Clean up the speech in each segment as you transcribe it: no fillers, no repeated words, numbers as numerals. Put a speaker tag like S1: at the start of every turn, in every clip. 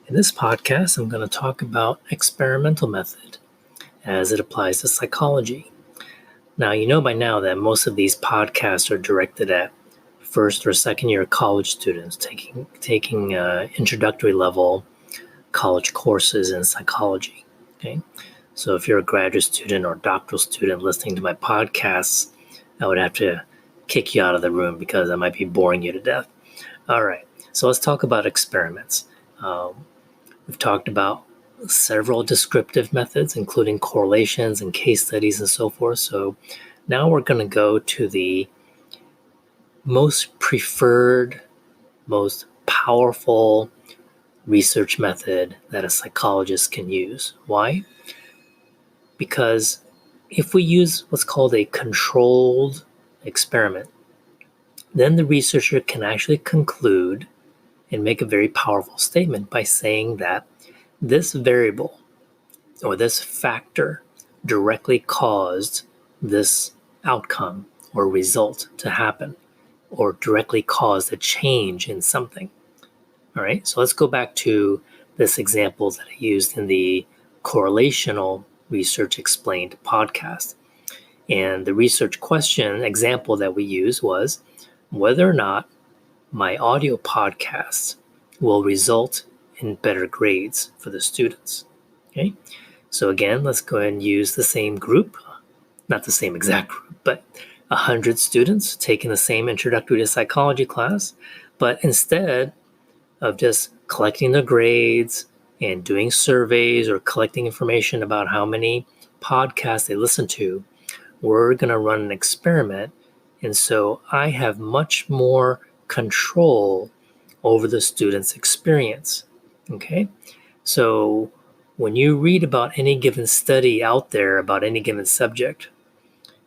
S1: In this podcast, I'm going to talk about experimental method as it applies to psychology. Now, you know by now that most of these podcasts are directed at first or second year college students taking introductory level college courses in psychology. Okay, so if you're a graduate student or doctoral student listening to my podcasts, I would have to kick you out of the room because I might be boring you to death. All right, so let's talk about experiments. We've talked about several descriptive methods, including correlations and case studies and so forth. So now we're going to go to the most preferred, most powerful research method that a psychologist can use. Why? Because if we use what's called a controlled experiment, then the researcher can actually conclude and make a very powerful statement by saying that this variable or this factor directly caused this outcome or result to happen or directly caused a change in something. All right, so let's go back to this example that I used in the correlational research explained podcast. And the research question example that we used was whether or not my audio podcasts will result in better grades for the students. Okay, so again, let's go ahead and use the same group, not the same exact group, but 100 students taking the same introductory to psychology class, but instead of just collecting their grades and doing surveys or collecting information about how many podcasts they listen to, we're going to run an experiment. And so I have much more control over the student's experience. Okay, so when you read about any given study out there about any given subject,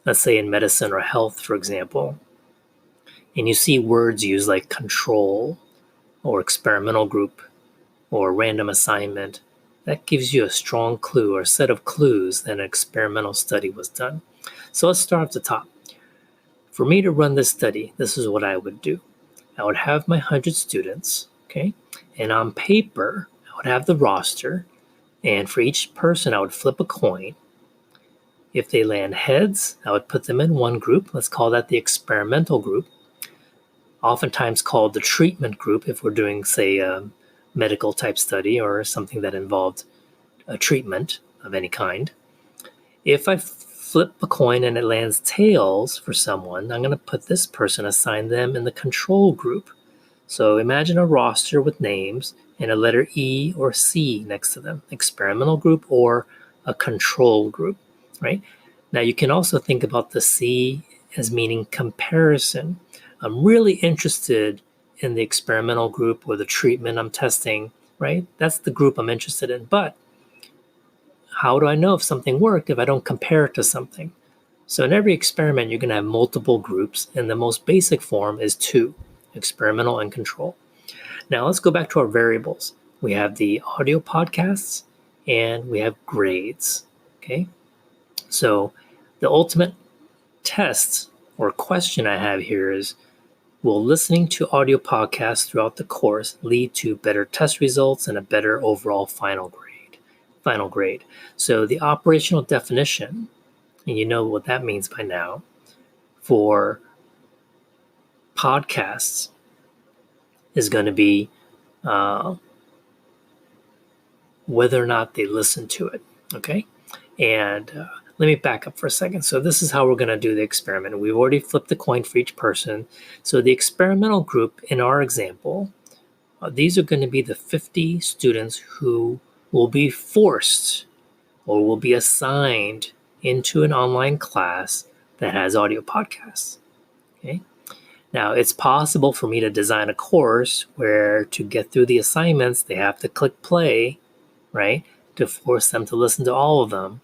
S1: let's say in medicine or health, for example, and you see words used like control or experimental group or random assignment, that gives you a strong clue or a set of clues that an experimental study was done. So let's start at the top. For me to run this study, this is what I would do. I would have my 100 students, okay, and on paper, I would have the roster, and for each person, I would flip a coin. If they land heads, I would put them in one group. Let's call that the experimental group, oftentimes called the treatment group if we're doing, say, a medical type study or something that involved a treatment of any kind. If I flip a coin and it lands tails for someone, I'm going to put this person, assign them in the control group. So imagine a roster with names and a letter E or C next to them, experimental group or a control group, right? Now you can also think about the C as meaning comparison. I'm really interested in the experimental group or the treatment I'm testing, right? That's the group I'm interested in. But how do I know if something worked if I don't compare it to something? So in every experiment, you're going to have multiple groups, and the most basic form is 2, experimental and control. Now let's go back to our variables. We have the audio podcasts and we have grades, okay? So the ultimate test or question I have here is, will listening to audio podcasts throughout the course lead to better test results and a better overall final grade? So the operational definition, and you know what that means by now, for podcasts is going to be whether or not they listen to it, okay? And let me back up for a second. So this is how we're going to do the experiment. We've already flipped the coin for each person. So the experimental group in our example, these are going to be the 50 students who will be forced or will be assigned into an online class that has audio podcasts. Okay. Now, it's possible for me to design a course where to get through the assignments, they have to click play, right, to force them to listen to all of them,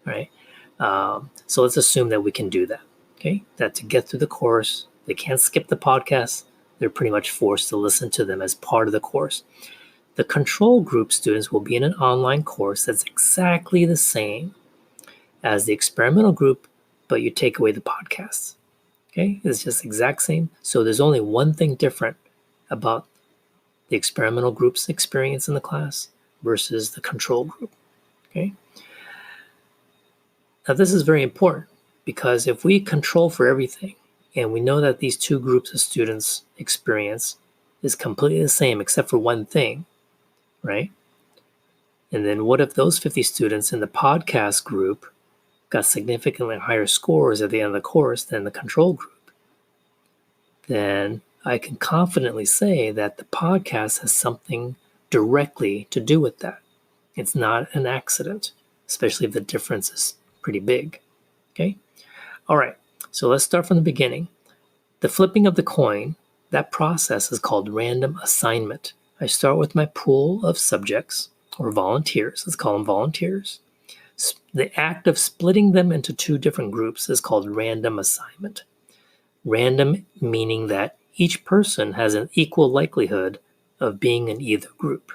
S1: right? So let's assume that we can do that, okay? That to get through the course, they can't skip the podcast. They're pretty much forced to listen to them as part of the course. The control group students will be in an online course that's exactly the same as the experimental group, but you take away the podcasts. Okay, it's just exact same. So there's only one thing different about the experimental group's experience in the class versus the control group. Okay. Now this is very important because if we control for everything and we know that these two groups of students' experience is completely the same except for one thing, right? And then what if those 50 students in the podcast group got significantly higher scores at the end of the course than the control group? Then I can confidently say that the podcast has something directly to do with that. It's not an accident, especially if the difference is pretty big. Okay? All right, so let's start from the beginning. The flipping of the coin, that process is called random assignment. I start with my pool of subjects or volunteers. Let's call them volunteers. The act of splitting them into two different groups is called random assignment. Random meaning that each person has an equal likelihood of being in either group.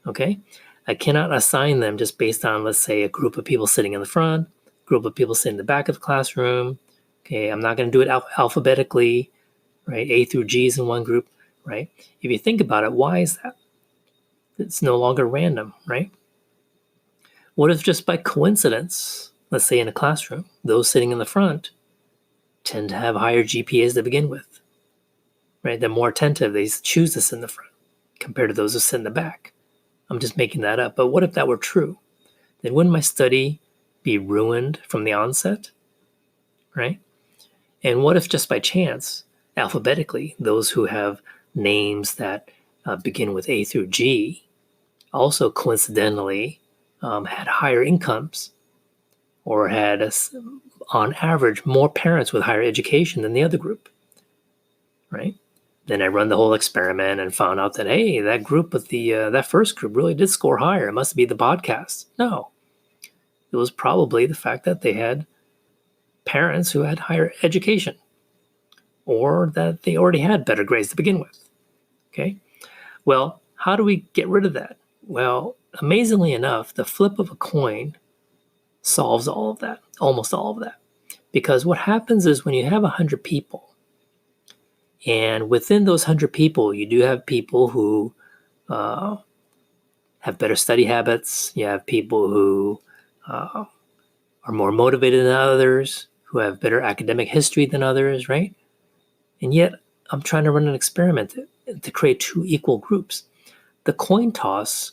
S1: Okay? I cannot assign them just based on, let's say, a group of people sitting in the front, group of people sitting in the back of the classroom. Okay, I'm not going to do it alphabetically, right? A through G is in one group, right? If you think about it, why is that? It's no longer random, right? What if just by coincidence, let's say in a classroom, those sitting in the front tend to have higher GPAs to begin with, right? They're more attentive. They choose to sit in the front compared to those who sit in the back. I'm just making that up. But what if that were true? Then wouldn't my study be ruined from the onset, right? And what if just by chance, alphabetically, those who have names that begin with A through G also coincidentally had higher incomes or had, on average, more parents with higher education than the other group, right? Then I run the whole experiment and found out that, hey, that group with that first group really did score higher. It must be the podcast. No, it was probably the fact that they had parents who had higher education or that they already had better grades to begin with. Okay. Well, how do we get rid of that? Well, amazingly enough, the flip of a coin solves all of that, almost all of that. Because what happens is when you have 100 people, and within those 100 people, you do have people who have better study habits. You have people who are more motivated than others, who have better academic history than others, right? And yet, I'm trying to run an experiment to create two equal groups. The coin toss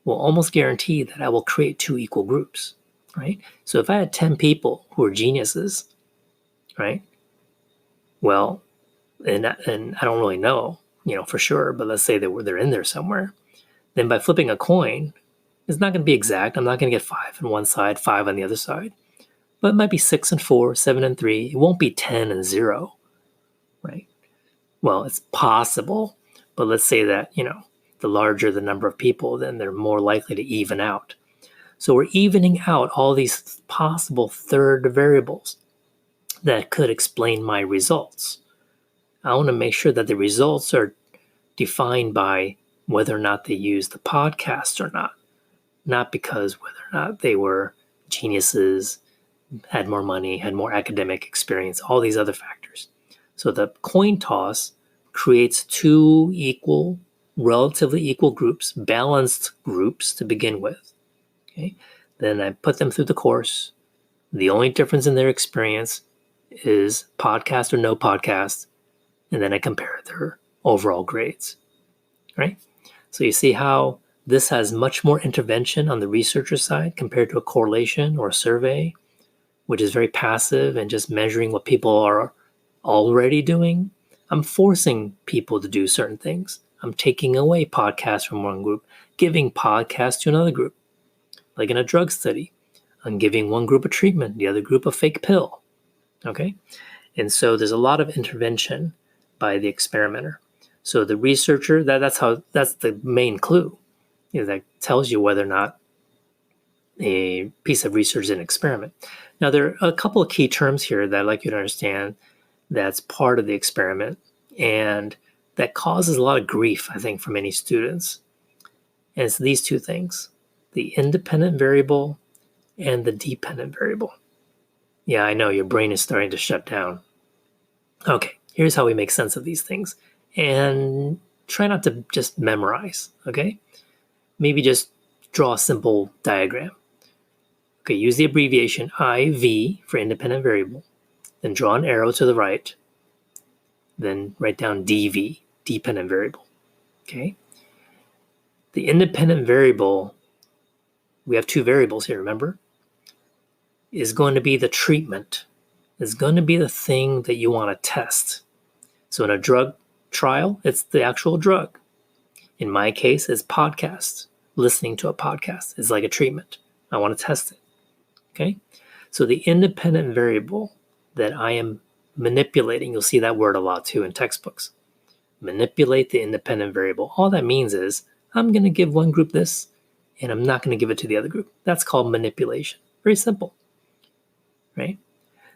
S1: will almost guarantee that I will create two equal groups, right? So if I had 10 people who are geniuses, right? Well, and I don't really know, for sure, but let's say they're in there somewhere. Then by flipping a coin, it's not going to be exact. I'm not going to get 5 on one side, 5 on the other side. But it might be 6 and 4, 7 and 3. It won't be 10 and 0, right? Well, it's possible, but let's say that, the larger the number of people, then they're more likely to even out. So we're evening out all these possible third variables that could explain my results. I want to make sure that the results are defined by whether or not they use the podcast or not because whether or not they were geniuses, had more money, had more academic experience, all these other factors. So the coin toss creates two relatively equal groups, balanced groups to begin with. Okay? Then I put them through the course. The only difference in their experience is podcast or no podcast, and then I compare their overall grades, right? So you see how this has much more intervention on the researcher side compared to a correlation or a survey, which is very passive and just measuring what people are already doing. I'm forcing people to do certain things. I'm taking away podcasts from one group, giving podcasts to another group. Like in a drug study, I'm giving one group a treatment, the other group a fake pill. Okay? And so there's a lot of intervention by the experimenter. So the researcher, that's the main clue. That tells you whether or not a piece of research is an experiment. Now, there are a couple of key terms here that I'd like you to understand that's part of the experiment and that causes a lot of grief, I think, for many students. And it's these two things, the independent variable and the dependent variable. Yeah, I know your brain is starting to shut down. Okay, here's how we make sense of these things. And try not to just memorize, okay? Maybe just draw a simple diagram. Okay, use the abbreviation IV for independent variable, then draw an arrow to the right, then write down DV, dependent variable, okay? The independent variable, we have two variables here, remember? Is going to be the treatment, is going to be the thing that you want to test. So in a drug trial, it's the actual drug. In my case, it's podcast. Listening to a podcast is like a treatment. I want to test it. Okay? So the independent variable that I am manipulating, you'll see that word a lot too in textbooks. Manipulate the independent variable. All that means is I'm going to give one group this and I'm not going to give it to the other group. That's called manipulation. Very simple. Right?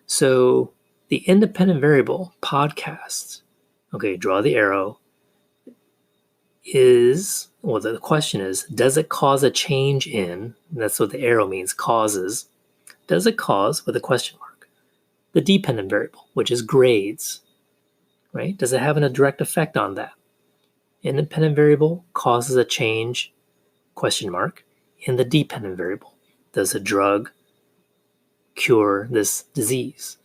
S1: So the independent variable, podcast, okay, draw the arrow, the question is, does it cause a change in, that's what the arrow means, causes, does it cause, with a question mark, the dependent variable, which is grades, right? Does it have a direct effect on that? Independent variable causes a change, question mark, in the dependent variable. Does a drug cure this disease?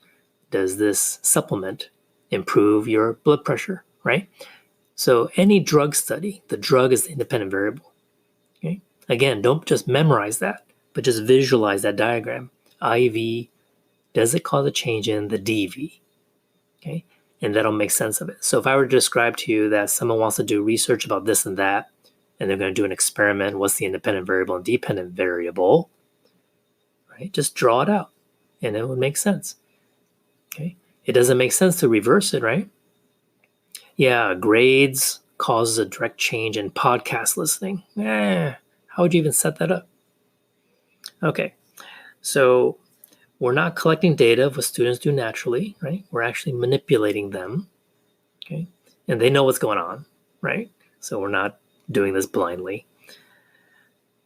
S1: Does this supplement improve your blood pressure, right? So any drug study, the drug is the independent variable. Okay? Again, don't just memorize that, but just visualize that diagram. IV, does it cause a change in the DV? Okay? And that'll make sense of it. So if I were to describe to you that someone wants to do research about this and that, and they're going to do an experiment, what's the independent variable and dependent variable, right? Just draw it out and it would make sense. Okay? It doesn't make sense to reverse it, right? Yeah, grades causes a direct change in podcast listening. How would you even set that up? Okay, so we're not collecting data of what students do naturally, right? We're actually manipulating them, okay? And they know what's going on, right? So we're not doing this blindly.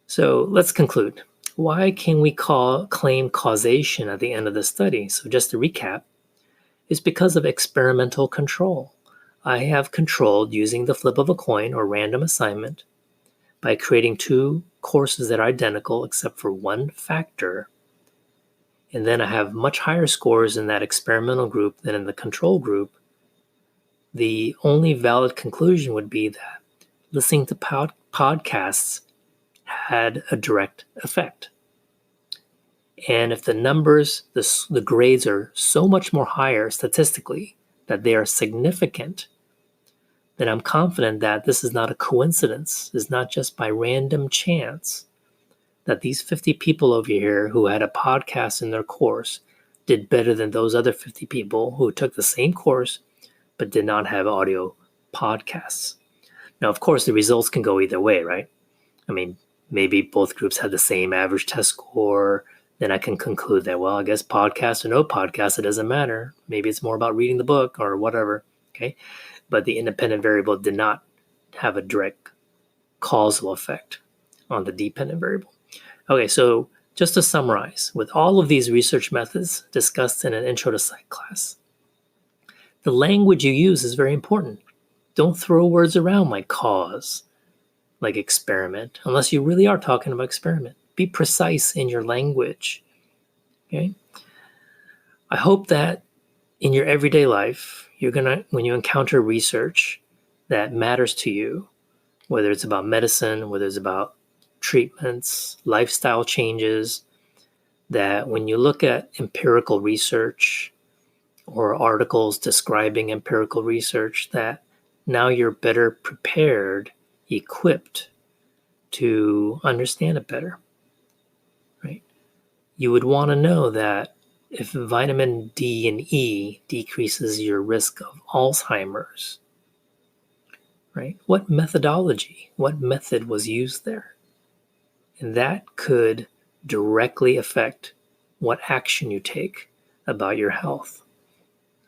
S1: So let's conclude. Why can we claim causation at the end of the study? So just to recap, it's because of experimental control. I have controlled using the flip of a coin or random assignment by creating two courses that are identical except for one factor. And then I have much higher scores in that experimental group than in the control group. The only valid conclusion would be that listening to podcasts had a direct effect. And if the numbers, the grades are so much more higher statistically that they are significant, then I'm confident that this is not a coincidence. It's not just by random chance that these 50 people over here who had a podcast in their course did better than those other 50 people who took the same course but did not have audio podcasts. Now, of course, the results can go either way, right? I mean, maybe both groups had the same average test score. Then I can conclude that, well, I guess podcast or no podcast, it doesn't matter. Maybe it's more about reading the book or whatever, okay? But the independent variable did not have a direct causal effect on the dependent variable. Okay, so just to summarize, with all of these research methods discussed in an Intro to Psych class, the language you use is very important. Don't throw words around like cause, like experiment, unless you really are talking about experiment. Be precise in your language. Okay? I hope that in your everyday life, when you encounter research that matters to you, whether it's about medicine, whether it's about treatments, lifestyle changes, that when you look at empirical research or articles describing empirical research, that now you're better prepared, equipped to understand it better. Right? You would want to know that if vitamin D and E decreases your risk of Alzheimer's, right? What methodology, what method was used there? And that could directly affect what action you take about your health,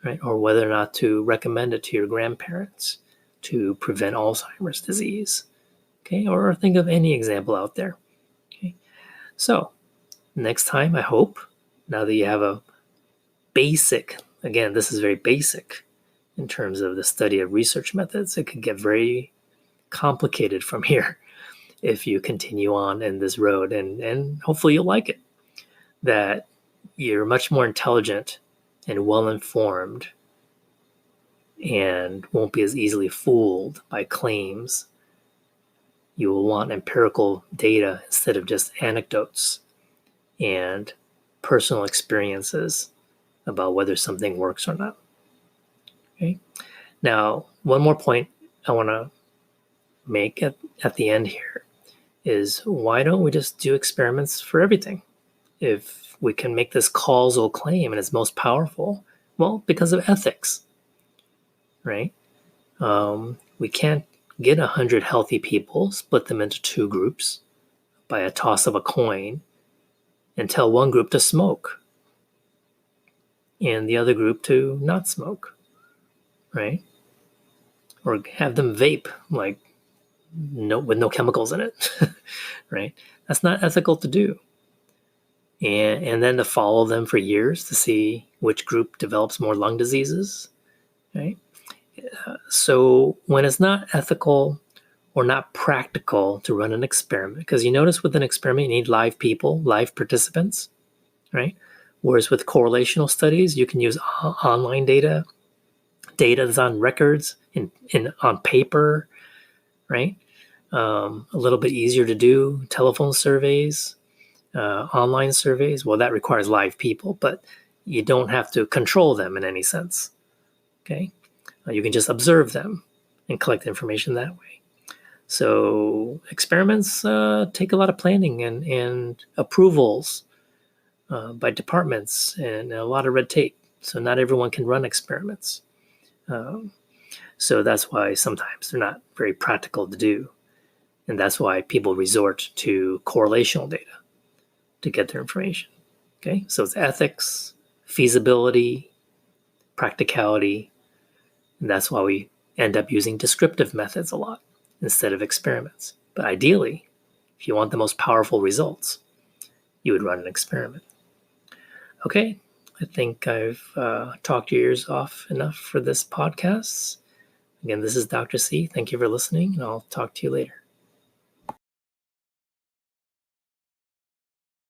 S1: right? Or whether or not to recommend it to your grandparents to prevent Alzheimer's disease, okay? Or think of any example out there, okay? So next time, I hope, now that you have a basic, again, this is very basic in terms of the study of research methods, it could get very complicated from here if you continue on in this road, and hopefully you'll like it, that you're much more intelligent and well-informed and won't be as easily fooled by claims. You will want empirical data instead of just anecdotes and personal experiences about whether something works or not. Okay. Now, one more point I want to make at the end here is, why don't we just do experiments for everything? If we can make this causal claim and it's most powerful, well, because of ethics, right? We can't get 100 healthy people, split them into two groups by a toss of a coin, and tell one group to smoke and the other group to not smoke, right? Or have them vape, like with no chemicals in it, right? That's not ethical to do. And then to follow them for years to see which group develops more lung diseases, right? So when it's not ethical or not practical to run an experiment, because you notice with an experiment, you need live people, live participants, right? Whereas with correlational studies, you can use online data that's on records, on paper, right? A little bit easier to do. Telephone surveys, online surveys, well, that requires live people, but you don't have to control them in any sense, okay? You can just observe them and collect information that way. So experiments take a lot of planning and approvals by departments and a lot of red tape. So not everyone can run experiments. So that's why sometimes they're not very practical to do. And that's why people resort to correlational data to get their information. Okay, so it's ethics, feasibility, practicality, and that's why we end up using descriptive methods a lot instead of experiments. But ideally, if you want the most powerful results, you would run an experiment. Okay, I think I've talked your ears off enough for this podcast. Again, this is Dr. C. Thank you for listening, and I'll talk to you later.